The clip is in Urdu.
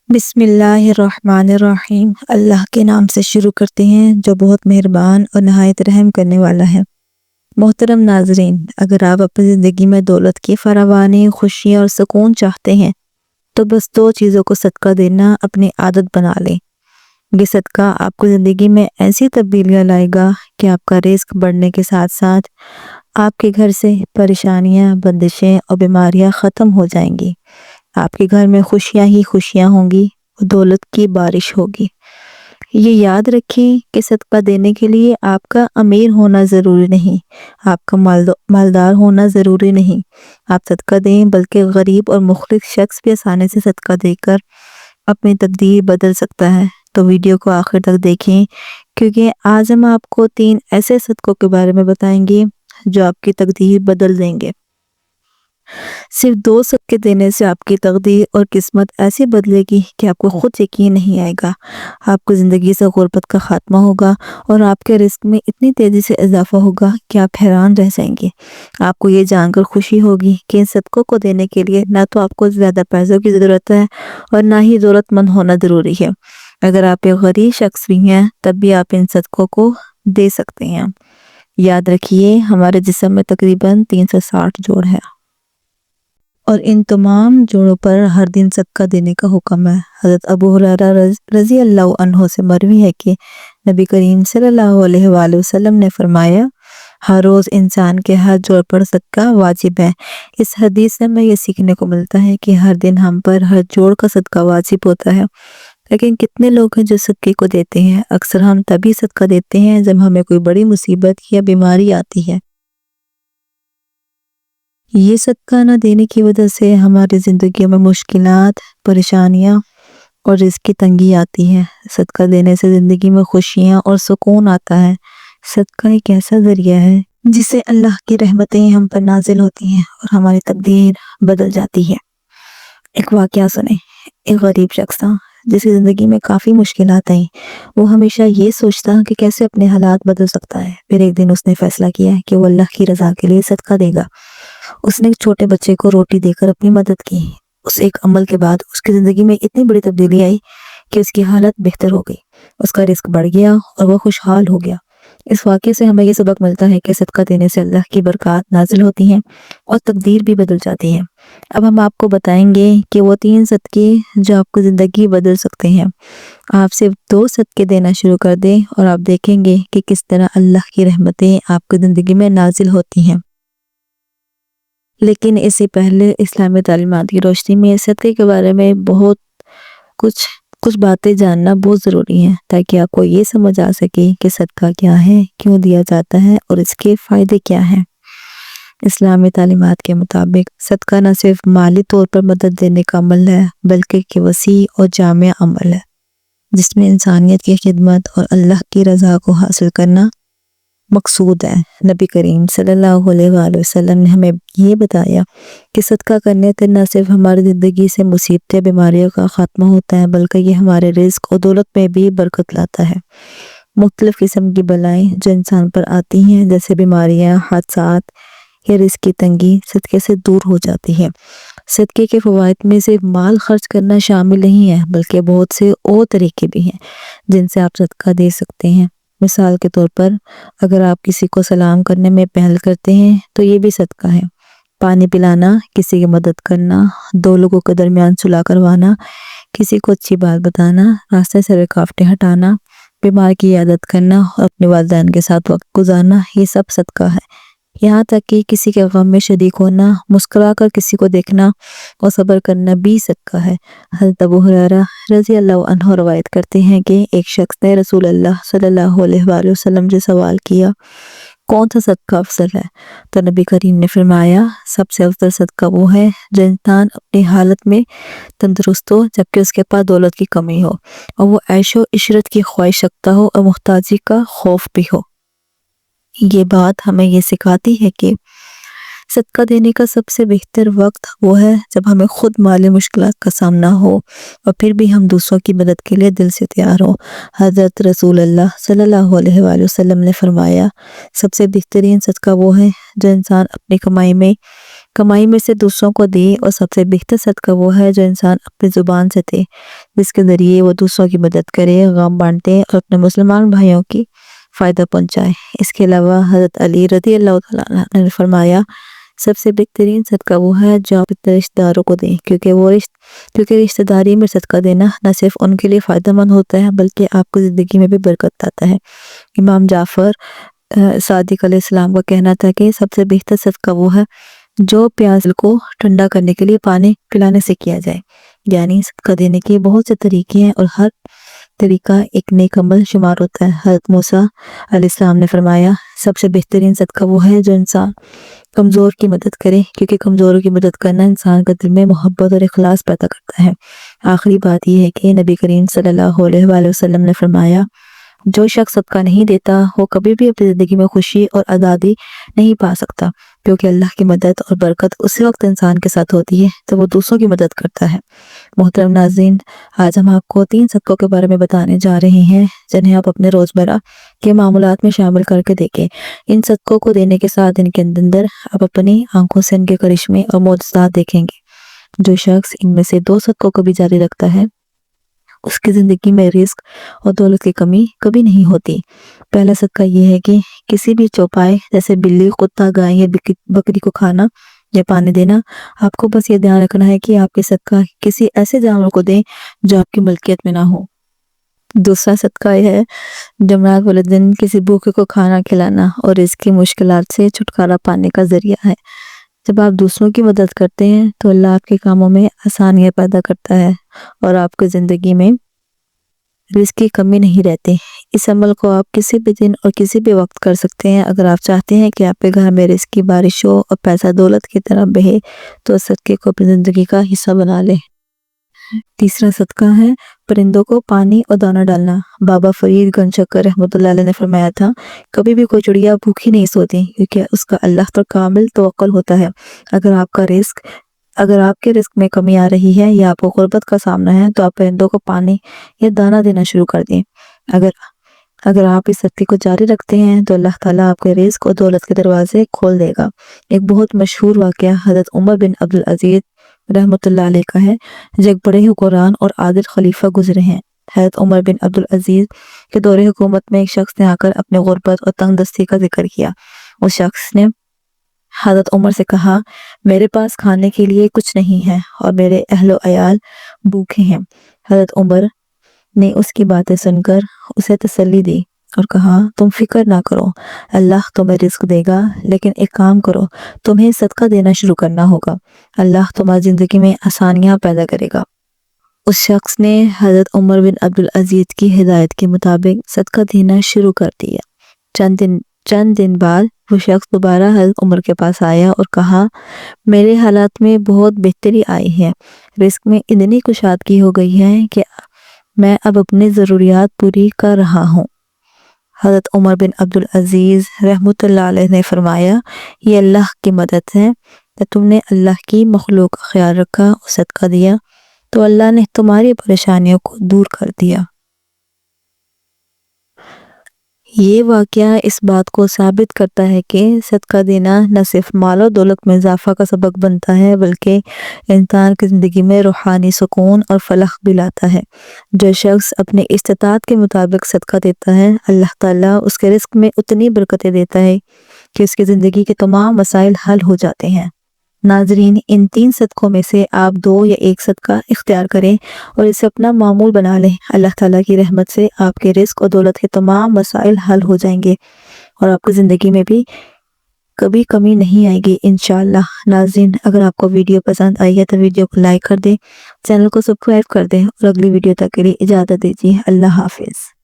بسم اللہ الرحمن الرحیم۔ اللہ کے نام سے شروع کرتے ہیں جو بہت مہربان اور نہایت رحم کرنے والا ہے۔ محترم ناظرین، اگر آپ اپنی زندگی میں دولت کی فراوانی، خوشی اور سکون چاہتے ہیں تو بس 2 چیزوں کو صدقہ دینا اپنی عادت بنا لیں۔ یہ صدقہ آپ کو زندگی میں ایسی تبدیلیاں لائے گا کہ آپ کا رزق بڑھنے کے ساتھ ساتھ آپ کے گھر سے پریشانیاں، بندشیں اور بیماریاں ختم ہو جائیں گی۔ آپ کے گھر میں خوشیاں ہی خوشیاں ہوں گی، دولت کی بارش ہوگی۔ یہ یاد رکھیں کہ صدقہ دینے کے لیے آپ کا امیر ہونا ضروری نہیں، آپ کا مالدار ہونا ضروری نہیں۔ آپ صدقہ دیں، بلکہ غریب اور مخلص شخص بھی آسانی سے صدقہ دے کر اپنی تقدیر بدل سکتا ہے۔ تو ویڈیو کو آخر تک دیکھیں، کیونکہ آج ہم آپ کو 3 ایسے صدقوں کے بارے میں بتائیں گے جو آپ کی تقدیر بدل دیں گے۔ صرف 2 صدقے دینے سے آپ کی تقدیر اور قسمت ایسی بدلے گی کہ آپ کو خود یقین نہیں آئے گا۔ آپ کو زندگی سے غربت کا خاتمہ ہوگا اور آپ کے رزق میں اتنی تیزی سے اضافہ ہوگا کہ آپ حیران رہ جائیں گے۔ آپ کو یہ جان کر خوشی ہوگی کہ ان صدقوں کو دینے کے لیے نہ تو آپ کو زیادہ پیسوں کی ضرورت ہے اور نہ ہی ضرورت مند ہونا ضروری ہے۔ اگر آپ ایک غریب شخص بھی ہیں تب بھی آپ ان صدقوں کو دے سکتے ہیں۔ یاد رکھیے، ہمارے جسم میں تقریباً 360 جوڑ ہیں اور ان تمام جوڑوں پر ہر دن صدقہ دینے کا حکم ہے۔ حضرت ابو ہریرہ رضی اللہ عنہ سے مروی ہے کہ نبی کریم صلی اللہ علیہ وآلہ وسلم نے فرمایا، ہر روز انسان کے ہر جوڑ پر صدقہ واجب ہے۔ اس حدیث سے ہمیں یہ سیکھنے کو ملتا ہے کہ ہر دن ہم پر ہر جوڑ کا صدقہ واجب ہوتا ہے۔ لیکن کتنے لوگ ہیں جو صدقے کو دیتے ہیں؟ اکثر ہم تبھی صدقہ دیتے ہیں جب ہمیں کوئی بڑی مصیبت یا بیماری آتی ہے۔ یہ صدقہ نہ دینے کی وجہ سے ہماری زندگی میں مشکلات، پریشانیاں اور رزق کی تنگی آتی ہے۔ صدقہ دینے سے زندگی میں خوشیاں اور سکون آتا ہے۔ صدقہ ایک ایسا ذریعہ ہے جس سے اللہ کی رحمتیں ہم پر نازل ہوتی ہیں اور ہماری تقدیر بدل جاتی ہے۔ ایک واقعہ سنیں۔ ایک غریب شخص تھا جس کی زندگی میں کافی مشکلات آئیں۔ وہ ہمیشہ یہ سوچتا کہ کیسے اپنے حالات بدل سکتا ہے۔ پھر ایک دن اس نے فیصلہ کیا کہ وہ اللہ کی رضا کے لیے صدقہ دے گا۔ اس نے ایک چھوٹے بچے کو روٹی دے کر اپنی مدد کی۔ اس ایک عمل کے بعد اس کی زندگی میں اتنی بڑی تبدیلی آئی کہ اس کی حالت بہتر ہو گئی، اس کا رزق بڑھ گیا اور وہ خوشحال ہو گیا۔ اس واقعے سے ہمیں یہ سبق ملتا ہے کہ صدقہ دینے سے اللہ کی برکات نازل ہوتی ہیں اور تقدیر بھی بدل جاتی ہے۔ اب ہم آپ کو بتائیں گے کہ وہ 3 صدقے جو آپ کو زندگی بدل سکتے ہیں۔ آپ صرف 2 صدقے دینا شروع کر دیں اور آپ دیکھیں گے کہ کس طرح اللہ کی رحمتیں آپ کی زندگی میں نازل ہوتی ہیں۔ لیکن اس سے پہلے اسلامی تعلیمات کی روشنی میں صدقے کے بارے میں کچھ باتیں جاننا بہت ضروری ہیں، تاکہ آپ کو یہ سمجھ آ سکے کہ صدقہ کیا ہے، کیوں دیا جاتا ہے اور اس کے فائدے کیا ہیں۔ اسلامی تعلیمات کے مطابق صدقہ نہ صرف مالی طور پر مدد دینے کا عمل ہے، بلکہ ایک وسیع اور جامع عمل ہے جس میں انسانیت کی خدمت اور اللہ کی رضا کو حاصل کرنا مقصود ہے۔ نبی کریم صلی اللہ علیہ وآلہ وسلم نے ہمیں یہ بتایا کہ صدقہ کرنے سے نہ صرف ہماری زندگی سے مصیبتیں، بیماریوں کا خاتمہ ہوتا ہے، بلکہ یہ ہمارے رزق اور دولت میں بھی برکت لاتا ہے۔ مختلف قسم کی بلائیں جو انسان پر آتی ہیں، جیسے بیماریاں، حادثات یا رزق کی تنگی، صدقے سے دور ہو جاتی ہے۔ صدقے کے فوائد میں صرف مال خرچ کرنا شامل نہیں ہے، بلکہ بہت سے اور طریقے بھی ہیں جن سے آپ صدقہ دے سکتے ہیں۔ مثال کے طور پر، اگر آپ کسی کو سلام کرنے میں پہل کرتے ہیں تو یہ بھی صدقہ ہے۔ پانی پلانا، کسی کی مدد کرنا، 2 لوگوں کے درمیان صلح کروانا، کسی کو اچھی بات بتانا، راستے سے رکاوٹیں ہٹانا، بیمار کی عیادت کرنا اور اپنے والدین کے ساتھ وقت گزارنا، یہ سب صدقہ ہے۔ یہاں تک کہ کسی کے غم میں شریک ہونا، مسکرا کر کسی کو دیکھنا اور صبر کرنا بھی صدقہ ہے۔ حضرت ابو ہریرہ رضی اللہ عنہ روایت کرتے ہیں کہ ایک شخص نے رسول اللہ صلی اللہ علیہ وآلہ وسلم سے سوال کیا، کون سا صدقہ افضل ہے؟ تو نبی کریم نے فرمایا، سب سے افضل صدقہ وہ ہے جو انسان اپنی حالت میں تندرست ہو جبکہ اس کے پاس دولت کی کمی ہو، اور وہ عیش و عشرت کی خواہش رکھتا ہو اور محتاجی کا خوف بھی ہو۔ یہ بات ہمیں یہ سکھاتی ہے کہ صدقہ دینے کا سب سے بہتر وقت وہ ہے جب ہمیں خود مالی مشکلات کا سامنا ہو اور پھر بھی ہم دوسروں کی مدد کے لیے دل سے تیار ہوں۔ حضرت رسول اللہ صلی اللہ علیہ وآلہ وسلم نے فرمایا، سب سے بہترین صدقہ وہ ہے جو انسان اپنی کمائی میں سے دوسروں کو دے، اور سب سے بہتر صدقہ وہ ہے جو انسان اپنی زبان سے دے، جس کے ذریعے وہ دوسروں کی مدد کرے، غم بانٹے اور اپنے مسلمان بھائیوں کی فائدہ پہنچائے۔ اس کے علاوہ حضرت علی رضی اللہ تعالیٰ عنہ نے فرمایا، سب سے بہترین صدقہ وہ ہے جو آپ اپنے رشتہ داروں کو دیں، کیونکہ رشتہ داری میں صدقہ دینا نہ صرف ان کے لیے فائدہ مند ہوتا ہے بلکہ آپ کی زندگی میں بھی برکت آتا ہے۔ امام جعفر صادق علیہ السلام کا کہنا تھا کہ سب سے بہتر صدقہ وہ ہے جو پیاس کو ٹھنڈا کرنے کے لیے پانی پلانے سے کیا جائے۔ یعنی صدقہ دینے کے بہت سے طریقے ہیں اور ہر طریقہ ایک نیک عمل شمار ہوتا ہے۔ حضرت موسیٰ علیہ السلام نے فرمایا، سب سے بہترین صدقہ وہ ہے جو انسان کمزور کی مدد کرے، کیونکہ کمزوروں کی مدد کرنا انسان کے دل میں محبت اور اخلاص پیدا کرتا ہے۔ آخری بات یہ ہے کہ نبی کریم صلی اللہ علیہ وآلہ وسلم نے فرمایا، جو شخص صدقہ نہیں دیتا وہ کبھی بھی اپنی زندگی میں خوشی اور آزادی نہیں پا سکتا، کیونکہ اللہ کی مدد اور برکت اسی وقت انسان کے ساتھ ہوتی ہے تو وہ دوسروں کی مدد کرتا ہے۔ محترم ناظرین، آج ہم آپ کو 3 صدقوں کے بارے میں بتانے جا رہے ہیں جنہیں آپ اپنے روزمرہ کے معمولات میں شامل کر کے دیکھیں۔ ان صدقوں کو دینے کے ساتھ ان کے اندر آپ اپنی آنکھوں سے ان کے کرشمے اور معجزات دیکھیں گے۔ جو شخص ان میں سے 2 صدقوں کو بھی جاری رکھتا ہے اس کی زندگی میں رزق اور دولت کی کمی کبھی نہیں ہوتی۔ پہلا صدقہ یہ ہے کہ کسی بھی چوپائے جیسے بلی، کتا، گائے یا بکری کو کھانا یا پانی دینا۔ آپ کو بس یہ دھیان رکھنا ہے کہ آپ کے صدقہ کسی ایسے جانور کو دیں جو آپ کی ملکیت میں نہ ہو۔ دوسرا صدقہ یہ ہے جمعرات والے دن کسی بھوکے کو کھانا کھلانا اور رزق کی مشکلات سے چھٹکارا پانے کا ذریعہ ہے۔ جب آپ دوسروں کی مدد کرتے ہیں تو اللہ آپ کے کاموں میں آسانیاں پیدا کرتا ہے اور آپ کی زندگی میں رزق کی کمی نہیں رہتی۔ اس عمل کو آپ کسی بھی دن اور کسی بھی وقت کر سکتے ہیں۔ اگر آپ چاہتے ہیں کہ آپ کے گھر میں رزق کی بارش ہو اور پیسہ دولت کی طرح بہے تو اس صدقے کو اپنی زندگی کا حصہ بنا لیں۔ تیسرا صدقہ ہے پرندوں کو پانی اور دانہ ڈالنا۔ بابا فرید گنج شکر رحمۃ اللہ علیہ نے فرمایا تھا، کبھی بھی کوئی چڑیا بھوکی نہیں سوتی، کیونکہ اس کا اللہ پر کامل توکل ہوتا ہے۔ اگر آپ کے رزق میں کمی آ رہی ہے یا آپ کو غربت کا سامنا ہے تو آپ پرندوں کو پانی یا دانہ دینا شروع کر دیں۔ اگر آپ اس صدقے کو جاری رکھتے ہیں تو اللہ تعالیٰ آپ کے رزق اور دولت کے دروازے کھول دے گا۔ ایک بہت مشہور واقعہ حضرت عمر بن عبدالعزیز رحمۃ اللہ علیہ کا ہے، جو ایک بڑے حکمران اور عادل خلیفہ گزرے ہیں۔ حضرت عمر بن عبدالعزیز کے دور حکومت میں ایک شخص نے آ کر اپنے غربت اور تنگ دستی کا ذکر کیا۔ اس شخص نے حضرت عمر سے کہا، میرے پاس کھانے کے لیے کچھ نہیں ہے اور میرے اہل و عیال بھوکے ہیں۔ حضرت عمر نے اس کی باتیں سن کر اسے تسلی دی اور کہا، تم فکر نہ کرو، اللہ تمہیں رزق دے گا، لیکن ایک کام کرو، تمہیں صدقہ دینا شروع کرنا ہوگا، اللہ تمہاری زندگی میں آسانیاں پیدا کرے گا۔ اس شخص نے حضرت عمر بن عبدالعزیز کی ہدایت کے مطابق صدقہ دینا شروع کر دیا۔ چند دن بعد وہ شخص دوبارہ حضرت عمر کے پاس آیا اور کہا، میرے حالات میں بہت بہتری آئی ہے، رزق میں اتنی کشادگی ہو گئی ہے کہ میں اب اپنی ضروریات پوری کر رہا ہوں۔ حضرت عمر بن عبدالعزیز رحمۃ اللہ علیہ نے فرمایا، یہ اللہ کی مدد ہے کہ تم نے اللہ کی مخلوق کا خیال رکھا اور صدقہ دیا تو اللہ نے تمہاری پریشانیوں کو دور کر دیا۔ یہ واقعہ اس بات کو ثابت کرتا ہے کہ صدقہ دینا نہ صرف مال و دولت میں اضافہ کا سبب بنتا ہے بلکہ انسان کی زندگی میں روحانی سکون اور فلاح بھی لاتا ہے۔ جو شخص اپنے استطاعت کے مطابق صدقہ دیتا ہے، اللہ تعالیٰ اس کے رزق میں اتنی برکتیں دیتا ہے کہ اس کی زندگی کے تمام مسائل حل ہو جاتے ہیں۔ ناظرین، ان 3 صدقوں میں سے آپ 2 یا 1 صدقہ اختیار کریں اور اسے اپنا معمول بنا لیں۔ اللہ تعالیٰ کی رحمت سے آپ کے رزق اور دولت کے تمام مسائل حل ہو جائیں گے اور آپ کی زندگی میں بھی کبھی کمی نہیں آئے گی انشاءاللہ۔ ناظرین، اگر آپ کو ویڈیو پسند آئی ہے تو ویڈیو کو لائک کر دیں، چینل کو سبسکرائب کر دیں اور اگلی ویڈیو تک کے لیے اجازت دیجیے۔ اللہ حافظ۔